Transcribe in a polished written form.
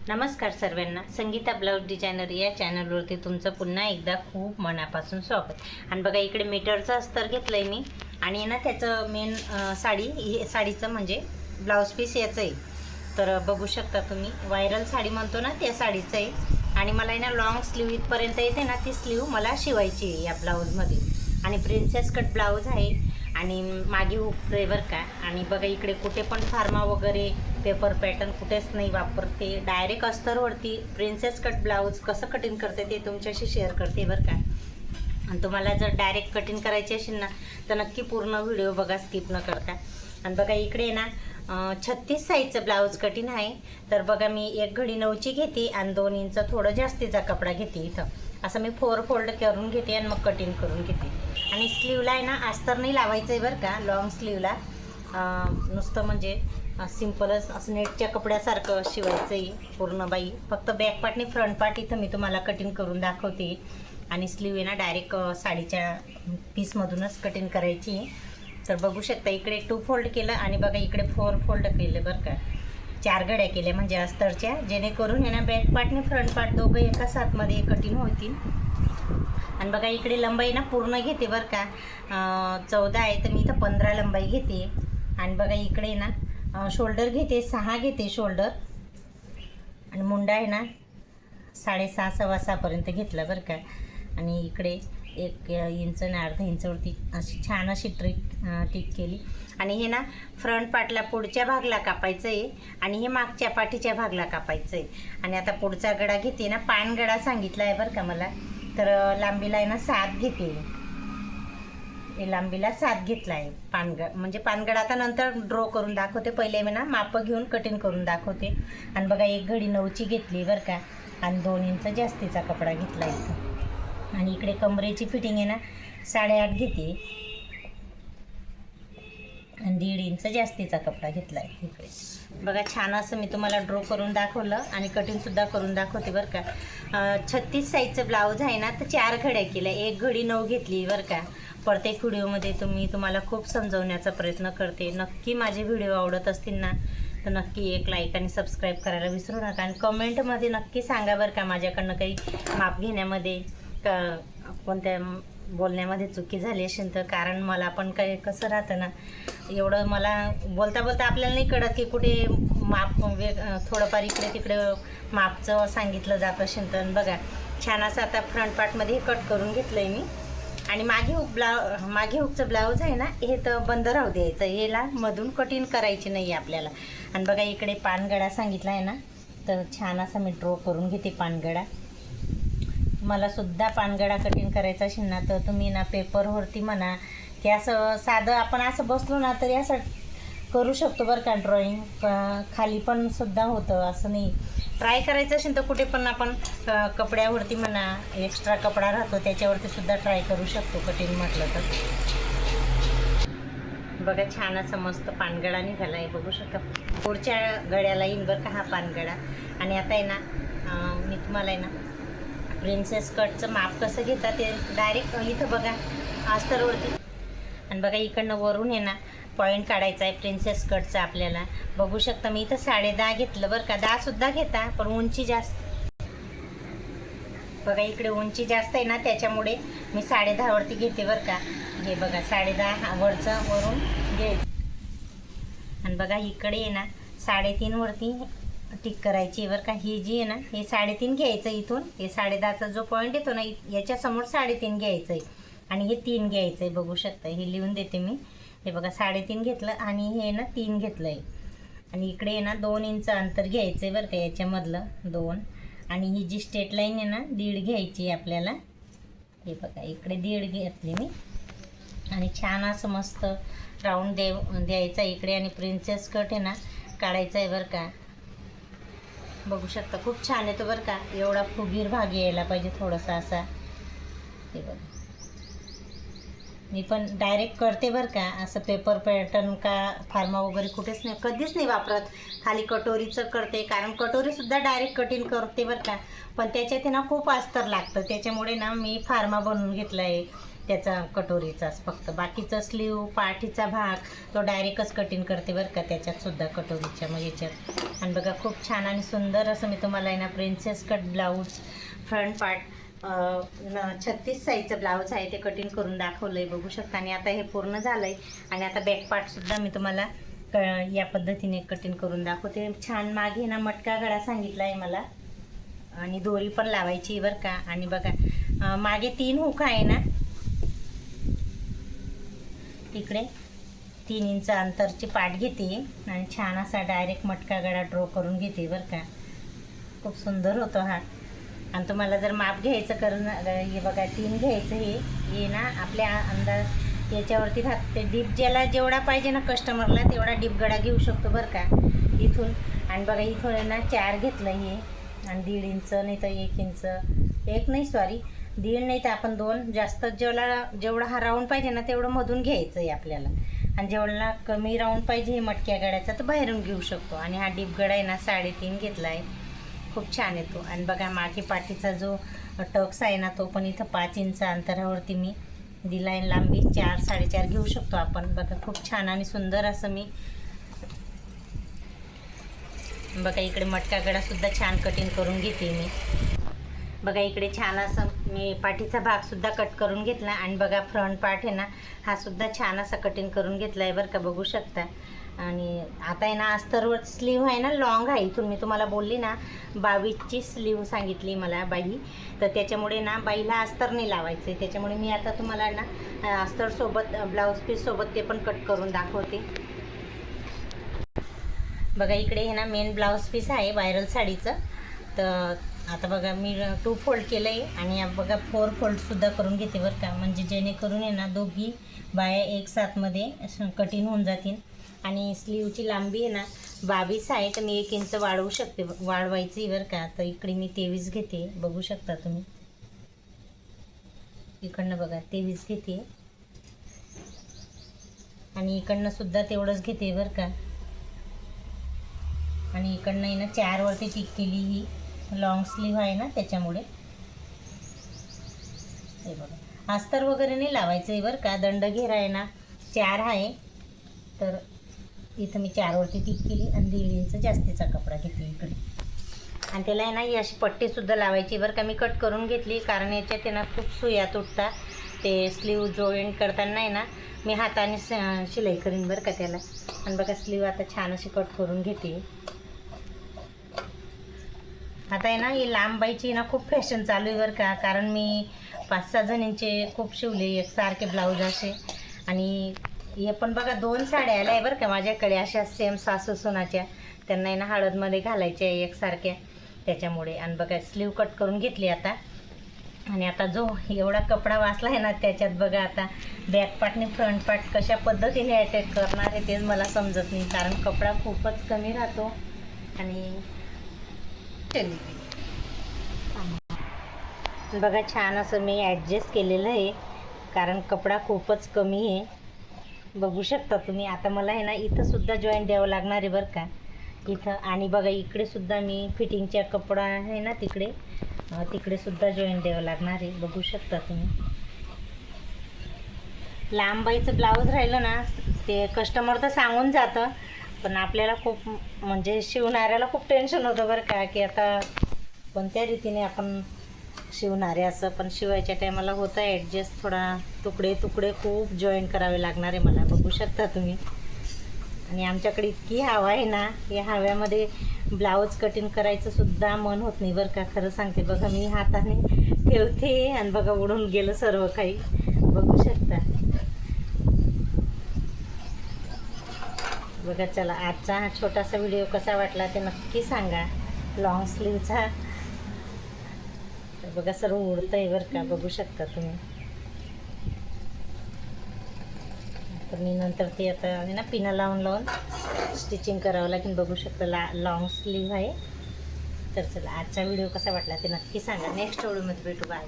नमस्कार सर्वांना, Sangeeta blouse designer या चॅनलवरती तुमचं पुन्हा एकदा खूप मनापासून स्वागत. आणि बघा इकडे मीटरचं अस्तर घेतलं आहे मी आणि ना त्याचं मेन साडीचं म्हणजे ब्लाऊज पीस याचं आहे. तर बघू शकता तुम्ही, व्हायरल साडी म्हणतो ना त्या साडीचं आहे. आणि मला आहे ना लॉंग स्लीव इथपर्यंत येते ना, ती स्लीव मला शिवायची आहे या ब्लाऊजमध्ये. आणि प्रिन्सेस कट ब्लाऊज आहे आणि मागे हुक आहे बरं का. आणि बघा इकडे कुठे पण फार्मा वगैरे पेपर पॅटर्न कुठेच नाही वापरते, डायरेक्ट अस्तरवरती प्रिन्सेस कट ब्लाऊज कसं कटिंग करते ते तुमच्याशी शेअर करते बरं का. आणि तुम्हाला जर डायरेक्ट कटिंग करायची असेल ना तर नक्की पूर्ण व्हिडिओ बघा, स्किप न करता. आणि बघा इकडे ना 36 साईजचं ब्लाऊज कटिंग आहे. तर बघा मी 1 घडी 9ची घेते आणि 2 इंच थोडं जास्तीचा कपडा घेते. इथं असं मी 4 फोल्ड करून घेते आणि मग कटिंग करून घेते. आणि स्लीवला आहे ना अस्तर नाही लावायचं आहे बरं का. लॉंग स्लीवला नुसतं म्हणजे सिम्पलच असं नेटच्या कपड्यासारखं शिवायचं आहे पूर्ण बाई. फक्त बॅक पार्ट आणि फ्रंट पार्ट इथं मी तुम्हाला कटिंग करून दाखवते. आणि स्लीव आहे ना डायरेक्ट साडीच्या पीसमधूनच कटिंग करायची. तर बघू शकता इकडे 2 फोल्ड केलं आणि बघा इकडे 4 फोल्ड केले बरं का. 4 घड्या केल्या म्हणजे अस्तरच्या, जेणेकरून आहे ना बॅक पार्ट आणि फ्रंट पार्ट दोघं एका साथमध्ये कटिंग होतील. आणि बघा इकडे लंबाई ना पूर्ण घेते बरं का. 14 आहे तर मी इथं 15 लंबाई घेते. आणि बघा इकडे ना शोल्डर घेते 6 घेते शोल्डर. आणि मुंडा आहे ना 6.5 6.25पर्यंत घेतला बरं का. आणि इकडे 1 इंच आणि अर्धा इंचवरती अशी छान अशी टिक केली. आणि हे ना फ्रंट पार्टला पुढच्या भागला कापायचं आहे आणि हे मागच्या पाठीच्या भागला कापायचं आहे. आणि आता पुढचा गडा घेते ना, पानगडा सांगितला आहे बरं का मला. तर लांबीला आहे ना 7 घेते. हे लांबीला 7 घेतला आहे म्हणजे पानगड आता नंतर ड्रॉ करून दाखवते, पहिले मी ना माप घेऊन कटिंग करून दाखवते. आणि बघा 1 घडी 9ची घेतली बरं का आणि 2 इंच जास्तीचा कपडा घेतला इथं. आणि इकडे कमरेची फिटिंग आहे ना 8.5 घेते आणि 1.5 इंच जास्तीचा कपडा घेतला आहे इकडे. बघा छान असं मी तुम्हाला ड्रॉ करून दाखवलं आणि कटिंगसुद्धा करून दाखवते बरं का. 36 साईजचं ब्लाऊज आहे ना तर 4 घड्या केल्या, 1 घडी 9 घेतली बरं का. प्रत्येक व्हिडिओमध्ये तुम्हाला खूप समजवण्याचा प्रयत्न करते. नक्की माझे व्हिडिओ आवडत असतील ना तर नक्की एक लाईक आणि सबस्क्राईब करायला विसरू नका. आणि कमेंटमध्ये नक्की सांगा बरं का माझ्याकडनं काही माप घेण्यामध्ये कोणत्या बोलण्यामध्ये चुकी झाली असेल तर. कारण मला पण काही कसं राहतं ना, एवढं मला बोलता बोलता आपल्याला नाही कळत की कुठे माप थोडंफार इकडे तिकडे मापचं सांगितलं जात असेल तर. बघा छान असं आता फ्रंट पार्टमध्ये कट करून घेतलं आहे मी. आणि मागे हुकचं ब्लाऊज आहे ना हे तर बंद राहू द्यायचं, याला मधून कटिंग करायची नाही आपल्याला. आणि बघा इकडे पानगडा सांगितला आहे ना तर छान असा मी ड्रॉ करून घेते पानगडा. मला सुद्धा पानगडा कटिंग करायचा असेल ना तर तुम्ही ना पेपरवरती म्हणा की असं साधं आपण असं बसलो ना तरी असं करू शकतो बरं का. ड्रॉईंग खाली पण सुद्धा होतं, असं नाही. ट्राय करायचं असेल तर कुठे पण आपण कपड्यावरती म्हणा, एक्स्ट्रा कपडा राहतो त्याच्यावरती सुद्धा ट्राय करू शकतो कटिंग म्हटलं तर. बघा छान असं मस्त पानगडा निघाला आहे, बघू शकता. पुढच्या गड्याला येईन बरं का हा पानगडा. आणि आता आहे ना मी तुम्हाला आहे ना प्रिन्सेस कटचं माप कसं घेतात ते डायरेक्ट इथं बघा अस्तरवरती. आणि बघा इकडनं वरून आहे ना पॉईंट काढायचा आहे प्रिन्सेस कटचा आपल्याला. बघू शकता मी इथं 10.5 घेतलं बरं का. 10 सुद्धा घेता पण उंची जास्त, बघा इकडे उंची जास्त आहे ना त्याच्यामुळे मी 10.5 वरती घेते बरं का. हे बघा 10.5 वरून घ्यायचं. आणि बघा इकडे आहे ना 3.5 वरती टिक करायची बरं का. ही जी आहे ना हे 3.5 घ्यायचं इथून. हे 10.5चा जो पॉईंट येतो ना याच्यासमोर 3.5 घ्यायचं आहे आणि हे 3 घ्यायचं आहे. बघू शकता हे लिहून देते मी. हे बघा 3.5 घेतलं आणि हे ना 3 घेतलं आहे. आणि इकडे आहे ना 2 इंच अंतर घ्यायचं आहे बरं का याच्यामधलं 2. आणि ही जी स्ट्रेट लाईन आहे ना 1.5 घ्यायची आहे आपल्याला. हे बघा इकडे 1.5 घेतली मी. आणि छान असं मस्त राऊंड द्यायचा इकडे. आणि प्रिन्सेस कट आहे ना काढायचा आहे बरं का. बघू शकता खूप छान येतो बरं का. एवढा फुगीर भाग यायला पाहिजे थोडासा असा. हे बघा मी पण डायरेक्ट करते बरं का. असं पेपर पॅटर्न का फार्मा वगैरे कुठेच नाही, कधीच नाही वापरत. खाली कटोरीचं करते, कारण कटोरीसुद्धा डायरेक्ट कटिंग करते बरं का. पण त्याच्यात ना खूप अस्तर लागतं, त्याच्यामुळे ना मी फार्मा बनवून घेतला आहे. त्याचा कटोरीचाच फक्त. बाकीचा स्लीव पाठीचा भाग तो डायरेक्टच कटिंग करते बरं का, त्याच्यात सुद्धा कटोरीच्या मग याच्यात. आणि बघा खूप छान आणि सुंदर असं मी तुम्हाला आहे ना princess cut blouse front part 36 साईजचं ब्लाऊज आहे ते कटिंग करून दाखवलं आहे, बघू शकता. आणि आता हे पूर्ण झालं आहे. आणि आता बॅक पार्टसुद्धा मी तुम्हाला या पद्धतीने कटिंग करून दाखवते. छान मागे ना मटका गळा सांगितला आहे मला, आणि दोरी पण लावायची बरं का. आणि बघा मागे 3 हुक आहे ना, तिकडे 3 इंच अंतरची पाट घेते आणि छान असा डायरेक्ट मटका गळा ड्रॉ करून घेते बरं का. खूप सुंदर होतो हा. आणि तुम्हाला जर माप घ्यायचं करून हे बघा 3 घ्यायचं, हे ना आपल्या अंदाज याच्यावरती राहते. डीप ज्याला जेवढा पाहिजे ना कस्टमरला तेवढा डीप गळा घेऊ शकतो बरं का इथून. आणि बघा इथून ना 4 घेतलं हे, आणि 1.5 इंच नाही तर 1 इंच, 1 नाही सॉरी 1.5 नाही तर आपण 2, जास्त जेवढा हा राऊंड पाहिजे ना तेवढं मधून घ्यायचं आहे आपल्याला. आणि जेवढा कमी राऊंड पाहिजे हे मटक्या गळ्याचा तर बाहेरून घेऊ शकतो. आणि हा डीप गळा आहे ना 3.5 घेतला आहे, खूप छान येतो. आणि बघा मागे पाठीचा जो टक्स आहे ना तो पण इथं 5 इंच अंतरावरती मी दिला आहे. लांबी 4 4.5 घेऊ शकतो आपण. बघा खूप छान आणि सुंदर असं मी बघा इकडे मटका गळासुद्धा छान कटिंग करून घेते मी. बघा इकडे छान असं मी पाठीचा भागसुद्धा कट करून घेतला. आणि बघा फ्रंट पार्ट आहे ना हा सुद्धा छान असा कटिंग करून घेतला आहे बरं का, बघू शकता. आणि आता आहे ना अस्तरवर स्लीव आहे ना लॉंग आहे. इथून मी तुम्हाला बोलली ना 22ची स्लीव सांगितली मला बाई, तर त्याच्यामुळे ना बाईला अस्तर नाही लावायचं आहे. त्याच्यामुळे मी आता तुम्हाला ना अस्तरसोबत ब्लाऊज पीससोबत ते पण कट करून दाखवते. बघा इकडे हे ना मेन ब्लाऊज पीस आहे व्हायरल साडीचं. तर आता बघा मी 2 फोल्ड केलं आहे, आणि बघा 4 फोल्डसुद्धा करून घेते बरं का, म्हणजे जेणेकरून आहे ना दोघी बाया एक साथमध्ये कटिंग होऊन जातील. आणि स्लीवची लांबी आहे ना 22 आहे, तर मी 1 इंच वाढवू शकते, वाढवायची बरं का. तर इकडे मी 23 घेते, बघू शकता तुम्ही. इकडनं बघा 23 घेते, आणि इकडनं सुद्धा तेवढंच घेते बरं का. आणि इकडनं आहे ना 4 वरती टिक केली, ही लॉंग स्लीव आहे ना त्याच्यामुळे. हे बघा अस्तर वगैरे नाही लावायचं आहे बरं का. दंड घेरा आहे ना 4 आहे, तर इथं मी 4 वरती टिक केली आणि 1.5 इंच जास्तीचा कपडा घेतला इकडे. आणि त्याला आहे ना ही अशी पट्टीसुद्धा लावायची बरं का. मी कट करून घेतली कारण याच्यात आहे ना खूप सुया तुटतात. ते स्लीव जॉईंट करताना आहे ना मी हाताने शिलाई करीन बरं का त्याला. आणि बघा स्लीव आता छान अशी कट करून घेते. आता आहे ना ही लांब बाईची ना खूप फॅशन चालू आहे बरं का, कारण मी 5-6 जणींचे खूप शिवले एकसारखे ब्लाऊज असे. आणि हे पण बघा 2 साड्या आल्या आहे बरं का माझ्याकडे, अशा सेम सासू सुनाच्या. त्यांना आहे ना हळदमध्ये घालायच्या आहे एकसारख्या, त्याच्यामुळे. आणि बघा स्लीव कट करून घेतली आता. आणि आता जो एवढा कपडा वाचला आहे ना त्याच्यात बघा आता बॅक पार्ट आणि फ्रंट पार्ट कशा पद्धतीने अटॅच करणार आहे तेच मला समजत नाही, कारण कपडा खूपच कमी राहतो. आणि बघा छान असं मी ॲडजस्ट केलेलं आहे, कारण कपडा खूपच कमी आहे, बघू शकता तुम्ही. आता मला आहे ना इथं सुद्धा जॉईंट द्यावं लागणार आहे बरं का इथं. आणि बघा इकडे सुद्धा मी फिटिंगच्या कपडा आहे ना तिकडे सुद्धा जॉईंट द्यावं लागणार आहे, बघू शकता तुम्ही. लांब बाईचं ब्लाऊज राहिलं ना ते कस्टमर तर सांगून जातं, पण आपल्याला खूप म्हणजे शिवणाऱ्याला खूप टेन्शन होतं बरं का, की आता कोणत्या रीतीने आपण शिवणारे असं. पण शिवायच्या टायमाला होतं ॲडजस्ट, थोडा तुकडे खूप जॉईन करावे लागणार आहे मला, बघू शकता तुम्ही. आणि आमच्याकडे इतकी हवा आहे ना, या हव्यामध्ये ब्लाऊज कटिंग करायचं सुद्धा मन होत नाही बरं का, खरं सांगते. बघा मी हाताने ठेवते आणि बघा उडून गेलं सर्व काही, बघू शकता. बघा चला आजचा हा छोटासा व्हिडिओ कसा वाटला ते नक्की सांगा. लॉंग स्लीवचा बघा सर्व उडतं आहे बरं का, बघू शकता तुम्ही. तर मी नंतर ते आता ना पिना लावून स्टिचिंग करावं लागेल, बघू शकता. लॉंग स्लीव आहे. तर चला आजचा व्हिडिओ कसा वाटला ते नक्की सांगा. नेक्स्ट व्हिडिओमध्ये भेटू, बाय.